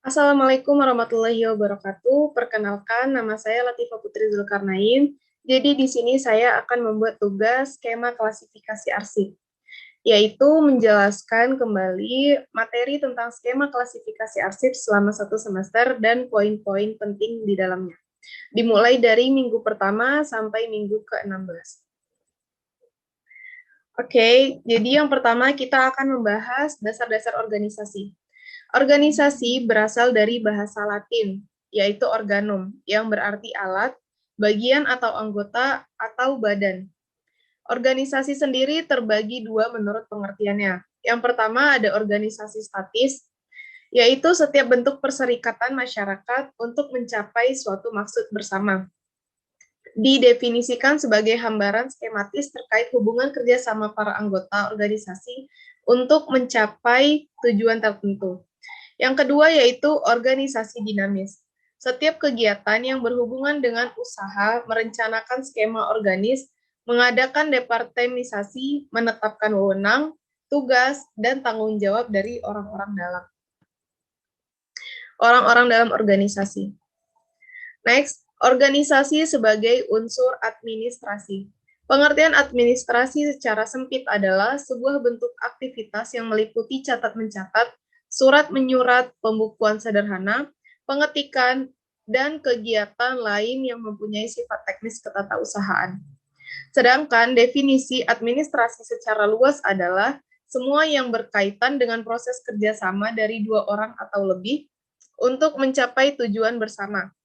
Assalamualaikum warahmatullahi wabarakatuh. Perkenalkan, nama saya Latifah Putri Zulkarnain. Jadi di sini saya akan membuat tugas skema klasifikasi arsip, yaitu menjelaskan kembali materi tentang skema klasifikasi arsip selama satu semester dan poin-poin penting di dalamnya. Dimulai dari minggu pertama sampai minggu ke-16. Oke, jadi yang pertama kita akan membahas dasar-dasar organisasi. Organisasi berasal dari bahasa Latin, yaitu organum, yang berarti alat, bagian atau anggota, atau badan. Organisasi sendiri terbagi dua menurut pengertiannya. Yang pertama ada organisasi statis, yaitu setiap bentuk perserikatan masyarakat untuk mencapai suatu maksud bersama. Didefinisikan sebagai hambaran skematis terkait hubungan kerjasama para anggota organisasi untuk mencapai tujuan tertentu. Yang kedua yaitu organisasi dinamis. Setiap kegiatan yang berhubungan dengan usaha, merencanakan skema organis, mengadakan departemisasi, menetapkan wewenang, tugas, dan tanggung jawab dari orang-orang dalam organisasi. Next, organisasi sebagai unsur administrasi. Pengertian administrasi secara sempit adalah sebuah bentuk aktivitas yang meliputi catat-mencatat, surat-menyurat, pembukuan sederhana, pengetikan, dan kegiatan lain yang mempunyai sifat teknis ketatausahaan. Sedangkan definisi administrasi secara luas adalah semua yang berkaitan dengan proses kerjasama dari dua orang atau lebih untuk mencapai tujuan bersama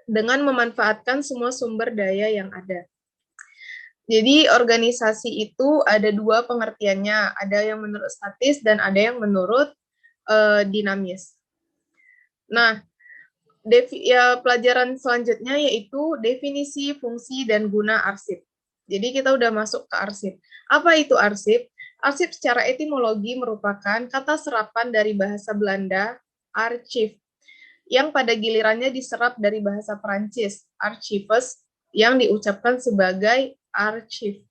dengan memanfaatkan semua sumber daya yang ada. Jadi organisasi itu ada dua pengertiannya, ada yang menurut statis dan ada yang menurut dinamis. Nah, pelajaran selanjutnya yaitu definisi, fungsi, dan guna arsip. Jadi kita udah masuk ke arsip. Apa itu arsip? Arsip secara etimologi merupakan kata serapan dari bahasa Belanda, archive, yang pada gilirannya diserap dari bahasa Perancis, archives, yang diucapkan sebagai archive.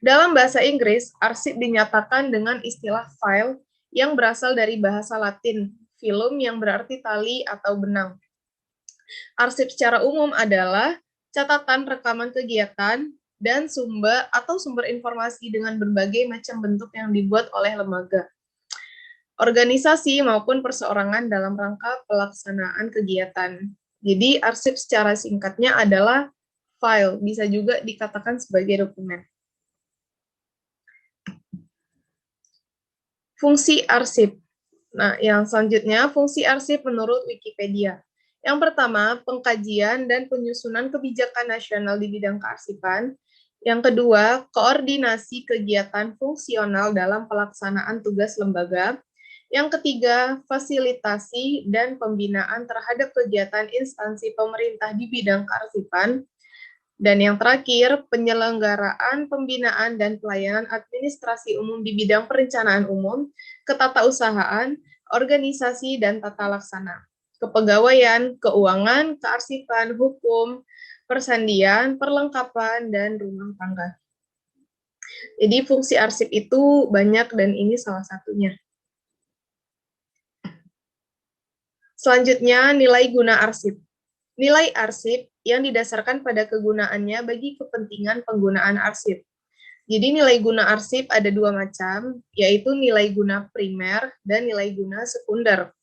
Dalam bahasa Inggris, arsip dinyatakan dengan istilah file yang berasal dari bahasa Latin, filum yang berarti tali atau benang. Arsip secara umum adalah catatan rekaman kegiatan dan sumber informasi dengan berbagai macam bentuk yang dibuat oleh lembaga, organisasi maupun perseorangan dalam rangka pelaksanaan kegiatan. Jadi arsip secara singkatnya adalah file, bisa juga dikatakan sebagai dokumen. Fungsi arsip. Nah, yang selanjutnya fungsi arsip menurut Wikipedia. Yang pertama, pengkajian dan penyusunan kebijakan nasional di bidang kearsipan. Yang kedua, koordinasi kegiatan fungsional dalam pelaksanaan tugas lembaga. Yang ketiga, fasilitasi dan pembinaan terhadap kegiatan instansi pemerintah di bidang kearsipan. Dan yang terakhir, penyelenggaraan, pembinaan, dan pelayanan administrasi umum di bidang perencanaan umum, ketatausahaan, organisasi, dan tata laksana, kepegawaian, keuangan, kearsipan, hukum, persandian, perlengkapan, dan rumah tangga. Jadi fungsi arsip itu banyak dan ini salah satunya. Selanjutnya, nilai guna arsip. Nilai arsip yang didasarkan pada kegunaannya bagi kepentingan penggunaan arsip. Jadi nilai guna arsip ada dua macam, yaitu nilai guna primer dan nilai guna sekunder.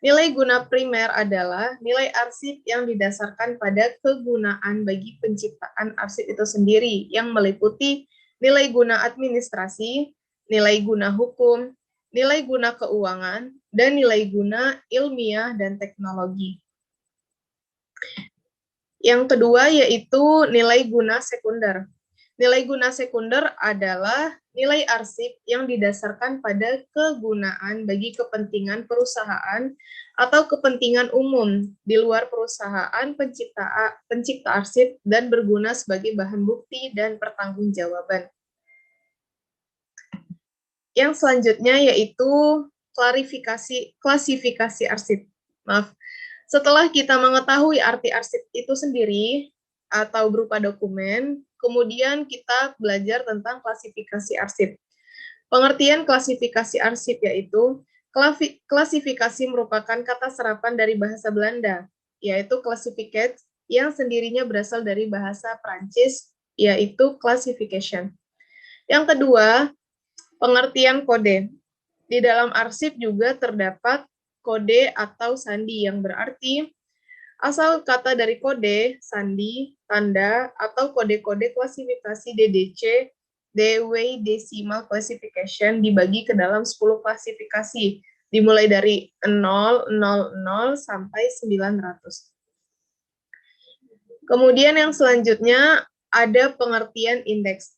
Nilai guna primer adalah nilai arsip yang didasarkan pada kegunaan bagi penciptaan arsip itu sendiri, yang meliputi nilai guna administrasi, nilai guna hukum, nilai guna keuangan, dan nilai guna ilmiah dan teknologi. Yang kedua yaitu nilai guna sekunder. Nilai guna sekunder adalah nilai arsip yang didasarkan pada kegunaan bagi kepentingan perusahaan atau kepentingan umum di luar perusahaan pencipta arsip dan berguna sebagai bahan bukti dan pertanggungjawaban. Yang selanjutnya yaitu klasifikasi arsip. Setelah kita mengetahui arti arsip itu sendiri atau berupa dokumen, kemudian kita belajar tentang klasifikasi arsip. Pengertian klasifikasi arsip yaitu Klasifikasi merupakan kata serapan dari bahasa Belanda, yaitu classificate, yang sendirinya berasal dari bahasa Prancis, yaitu classification. Yang kedua, pengertian kode. Di dalam arsip juga terdapat kode atau sandi, yang berarti asal kata dari kode, sandi, tanda, atau kode-kode klasifikasi DDC, Dewey Decimal Classification dibagi ke dalam 10 klasifikasi, dimulai dari 0, 0, 0, sampai 900. Kemudian yang selanjutnya ada pengertian indeks.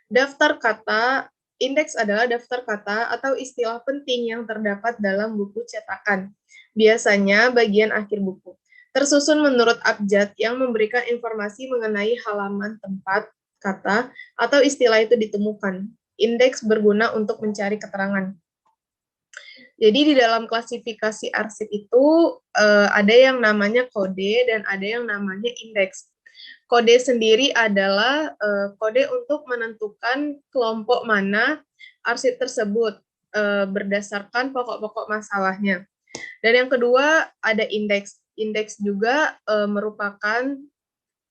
Daftar kata, indeks adalah daftar kata atau istilah penting yang terdapat dalam buku cetakan, biasanya bagian akhir buku. Tersusun menurut abjad yang memberikan informasi mengenai halaman tempat kata atau istilah itu ditemukan. Indeks berguna untuk mencari keterangan. Jadi di dalam klasifikasi arsip itu ada yang namanya kode dan ada yang namanya indeks. Kode sendiri adalah kode untuk menentukan kelompok mana arsip tersebut berdasarkan pokok-pokok masalahnya. Dan yang kedua ada indeks. Indeks juga merupakan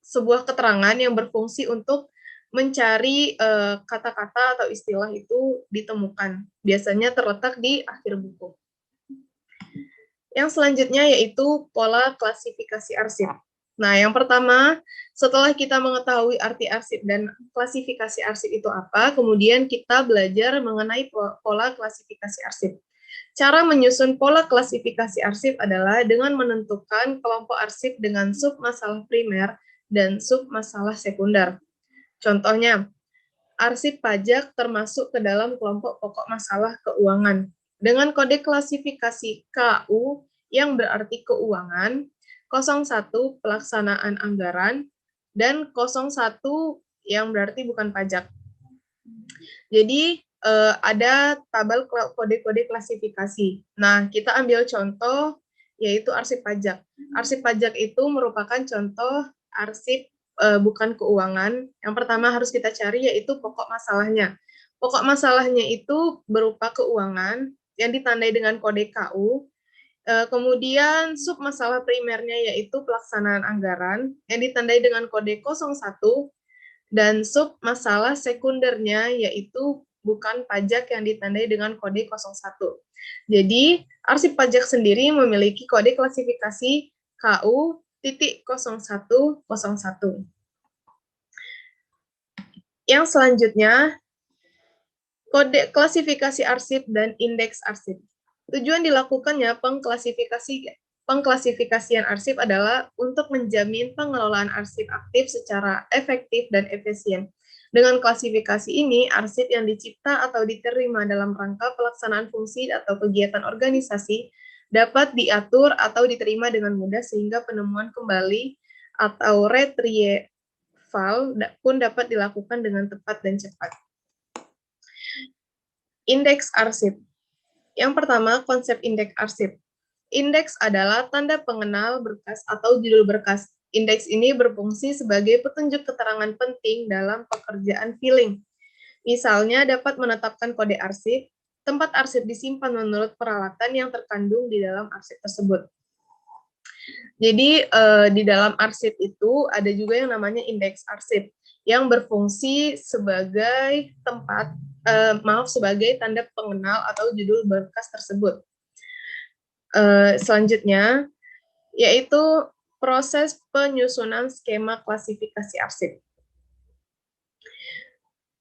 sebuah keterangan yang berfungsi untuk mencari kata-kata atau istilah itu ditemukan. Biasanya terletak di akhir buku. Yang selanjutnya yaitu pola klasifikasi arsip. Nah, yang pertama, setelah kita mengetahui arti arsip dan klasifikasi arsip itu apa, kemudian kita belajar mengenai pola klasifikasi arsip. Cara menyusun pola klasifikasi arsip adalah dengan menentukan kelompok arsip dengan sub masalah primer dan sub masalah sekunder. Contohnya, arsip pajak termasuk ke dalam kelompok pokok masalah keuangan. Dengan kode klasifikasi KU yang berarti keuangan, 01 pelaksanaan anggaran, dan 01 yang berarti bukan pajak. Jadi ada tabel kode-kode klasifikasi. Nah, kita ambil contoh yaitu arsip pajak. Arsip pajak itu merupakan contoh arsip bukan keuangan. Yang pertama harus kita cari yaitu pokok masalahnya. Pokok masalahnya itu berupa keuangan yang ditandai dengan kode KU. Kemudian sub masalah primernya yaitu pelaksanaan anggaran yang ditandai dengan kode 01, dan sub masalah sekundernya yaitu bukan pajak yang ditandai dengan kode 01. Jadi, arsip pajak sendiri memiliki kode klasifikasi KU.0101. Yang selanjutnya, kode klasifikasi arsip dan indeks arsip. Tujuan dilakukannya pengklasifikasian arsip adalah untuk menjamin pengelolaan arsip aktif secara efektif dan efisien. Dengan klasifikasi ini, arsip yang dicipta atau diterima dalam rangka pelaksanaan fungsi atau kegiatan organisasi dapat diatur atau diterima dengan mudah sehingga penemuan kembali atau retrieval pun dapat dilakukan dengan tepat dan cepat. Indeks arsip. Yang pertama, konsep indeks arsip. Indeks adalah tanda pengenal berkas atau judul berkas. Indeks ini berfungsi sebagai petunjuk keterangan penting dalam pekerjaan filing. Misalnya dapat menetapkan kode arsip, tempat arsip disimpan menurut peralatan yang terkandung di dalam arsip tersebut. Jadi di dalam arsip itu ada juga yang namanya indeks arsip yang berfungsi sebagai sebagai tanda pengenal atau judul berkas tersebut. Selanjutnya yaitu proses penyusunan skema klasifikasi arsip.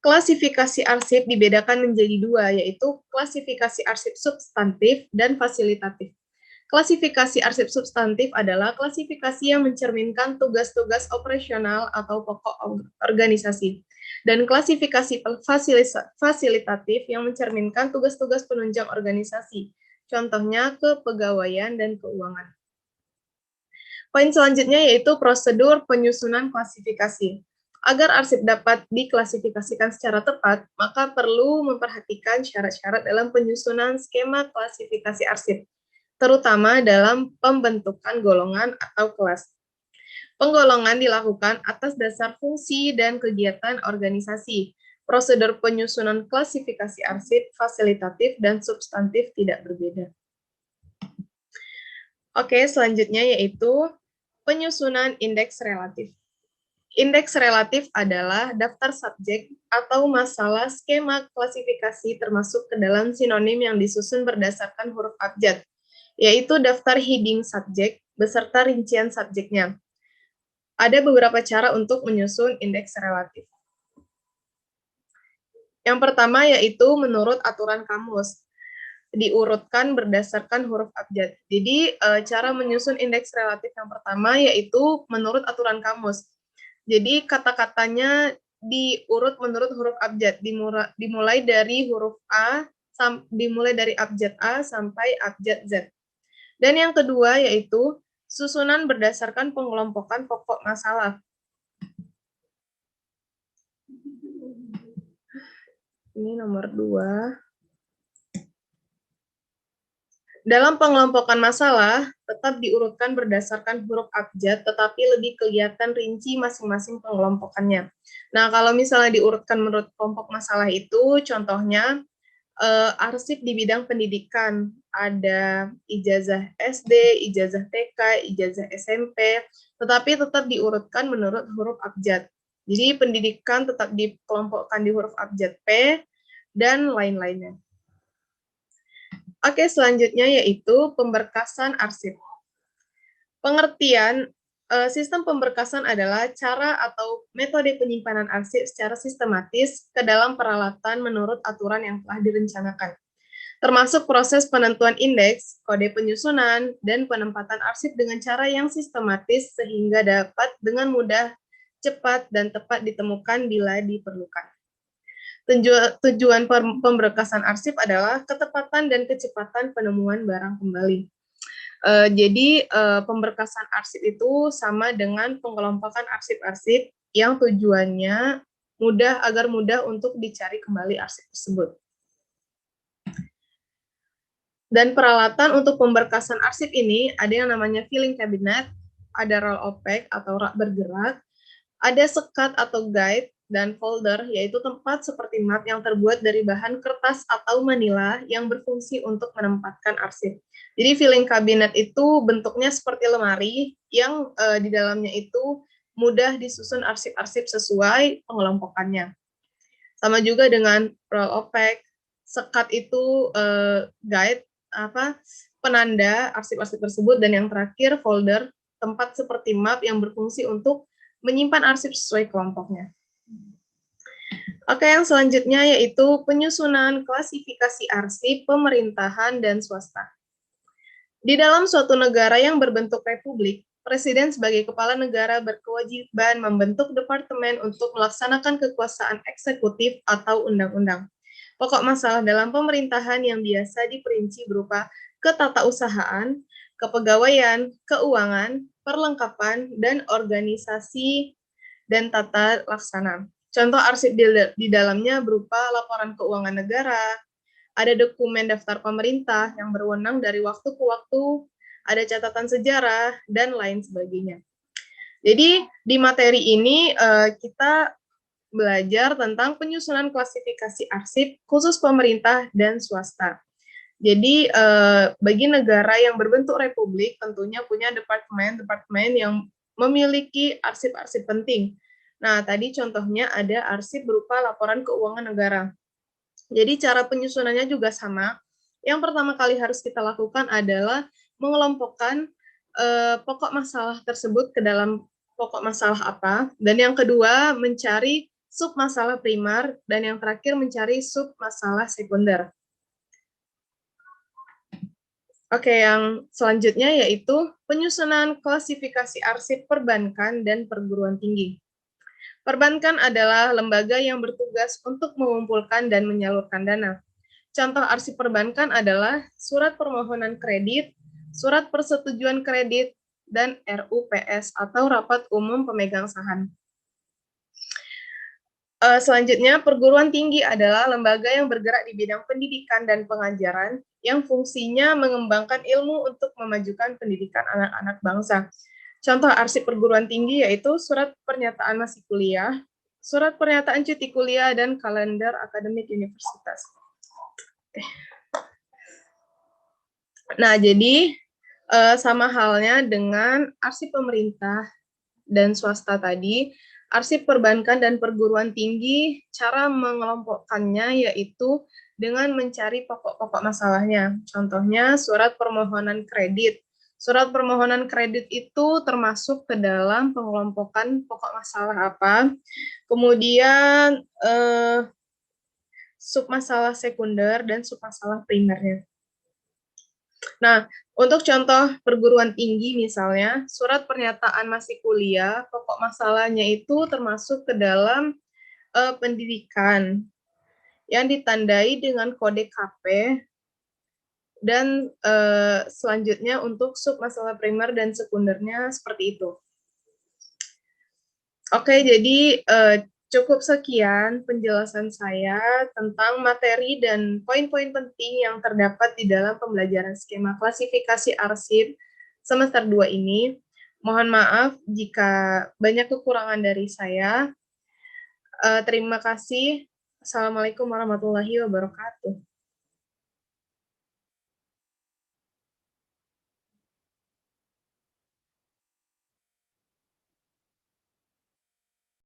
Klasifikasi arsip dibedakan menjadi dua, yaitu klasifikasi arsip substantif dan fasilitatif. Klasifikasi arsip substantif adalah klasifikasi yang mencerminkan tugas-tugas operasional atau pokok organisasi, dan klasifikasi fasilitatif yang mencerminkan tugas-tugas penunjang organisasi, contohnya kepegawaian dan keuangan. Poin selanjutnya yaitu prosedur penyusunan klasifikasi. Agar arsip dapat diklasifikasikan secara tepat, maka perlu memperhatikan syarat-syarat dalam penyusunan skema klasifikasi arsip, terutama dalam pembentukan golongan atau kelas. Penggolongan dilakukan atas dasar fungsi dan kegiatan organisasi. Prosedur penyusunan klasifikasi arsip, fasilitatif, dan substantif tidak berbeda. Oke, selanjutnya yaitu penyusunan indeks relatif. Indeks relatif adalah daftar subjek atau masalah skema klasifikasi termasuk ke dalam sinonim yang disusun berdasarkan huruf abjad, yaitu daftar heading subjek beserta rincian subjeknya. Ada beberapa cara untuk menyusun indeks relatif. Yang pertama yaitu menurut aturan kamus, diurutkan berdasarkan huruf abjad. Jadi cara menyusun indeks relatif yang pertama yaitu menurut aturan kamus. Jadi kata-katanya diurut menurut huruf abjad, dimulai dari huruf A, dimulai dari abjad A sampai abjad Z. Dan yang kedua yaitu susunan berdasarkan pengelompokan pokok masalah. Ini nomor 2. Dalam pengelompokan masalah, tetap diurutkan berdasarkan huruf abjad, tetapi lebih kelihatan rinci masing-masing pengelompokannya. Nah, kalau misalnya diurutkan menurut kelompok masalah itu, contohnya arsip di bidang pendidikan, ada ijazah SD, ijazah TK, ijazah SMP, tetapi tetap diurutkan menurut huruf abjad. Jadi pendidikan tetap dikelompokkan di huruf abjad P, dan lain-lainnya. Oke, selanjutnya yaitu pemberkasan arsip. Pengertian sistem pemberkasan adalah cara atau metode penyimpanan arsip secara sistematis ke dalam peralatan menurut aturan yang telah direncanakan, termasuk proses penentuan indeks, kode penyusunan, dan penempatan arsip dengan cara yang sistematis sehingga dapat dengan mudah, cepat, dan tepat ditemukan bila diperlukan. Tujuan pemberkasan arsip adalah ketepatan dan kecepatan penemuan barang kembali. Jadi pemberkasan arsip itu sama dengan pengelompokan arsip-arsip yang tujuannya agar mudah untuk dicari kembali arsip tersebut. Dan peralatan untuk pemberkasan arsip ini ada yang namanya filing cabinet, ada roll opex atau rak bergerak, ada sekat atau guide, dan folder, yaitu tempat seperti map yang terbuat dari bahan kertas atau manila yang berfungsi untuk menempatkan arsip. Jadi filing cabinet itu bentuknya seperti lemari yang di dalamnya itu mudah disusun arsip-arsip sesuai pengelompokannya. Sama juga dengan roll opex, sekat itu guide penanda arsip-arsip tersebut, dan yang terakhir folder, tempat seperti map yang berfungsi untuk menyimpan arsip sesuai kelompoknya. Oke, yang selanjutnya yaitu penyusunan klasifikasi arsip pemerintahan dan swasta. Di dalam suatu negara yang berbentuk republik, presiden sebagai kepala negara berkewajiban membentuk departemen untuk melaksanakan kekuasaan eksekutif atau undang-undang. Pokok masalah dalam pemerintahan yang biasa diperinci berupa ketatausahaan, kepegawaian, keuangan, perlengkapan, dan organisasi dan tata laksana. Contoh arsip di dalamnya berupa laporan keuangan negara, ada dokumen daftar pemerintah yang berwenang dari waktu ke waktu, ada catatan sejarah, dan lain sebagainya. Jadi di materi ini kita belajar tentang penyusunan klasifikasi arsip khusus pemerintah dan swasta. Jadi bagi negara yang berbentuk republik tentunya punya departemen yang memiliki arsip-arsip penting. Nah, tadi contohnya ada arsip berupa laporan keuangan negara. Jadi cara penyusunannya juga sama. Yang pertama kali harus kita lakukan adalah mengelompokkan pokok masalah tersebut ke dalam pokok masalah apa, dan yang kedua mencari sub masalah primer, dan yang terakhir mencari sub masalah sekunder. Oke, yang selanjutnya yaitu penyusunan klasifikasi arsip perbankan dan perguruan tinggi. Perbankan adalah lembaga yang bertugas untuk mengumpulkan dan menyalurkan dana. Contoh arsip perbankan adalah surat permohonan kredit, surat persetujuan kredit, dan RUPS atau Rapat Umum Pemegang Saham. Selanjutnya, perguruan tinggi adalah lembaga yang bergerak di bidang pendidikan dan pengajaran yang fungsinya mengembangkan ilmu untuk memajukan pendidikan anak-anak bangsa. Contoh arsip perguruan tinggi yaitu surat pernyataan masih kuliah, Surat pernyataan cuti kuliah dan kalender akademik universitas. Nah, jadi sama halnya dengan arsip pemerintah dan swasta tadi, arsip perbankan dan perguruan tinggi, cara mengelompokkannya yaitu dengan mencari pokok-pokok masalahnya. Contohnya surat permohonan kredit. Surat permohonan kredit itu termasuk ke dalam pengelompokan pokok masalah apa. Kemudian submasalah sekunder dan submasalah primernya. Nah, untuk contoh perguruan tinggi misalnya, surat pernyataan masih kuliah, pokok masalahnya itu termasuk ke dalam pendidikan yang ditandai dengan kode KP dan selanjutnya untuk sub masalah primer dan sekundernya seperti itu. Oke, jadi cukup sekian penjelasan saya tentang materi dan poin-poin penting yang terdapat di dalam pembelajaran skema klasifikasi arsip semester 2 ini. Mohon maaf jika banyak kekurangan dari saya. Terima kasih. Assalamualaikum warahmatullahi wabarakatuh.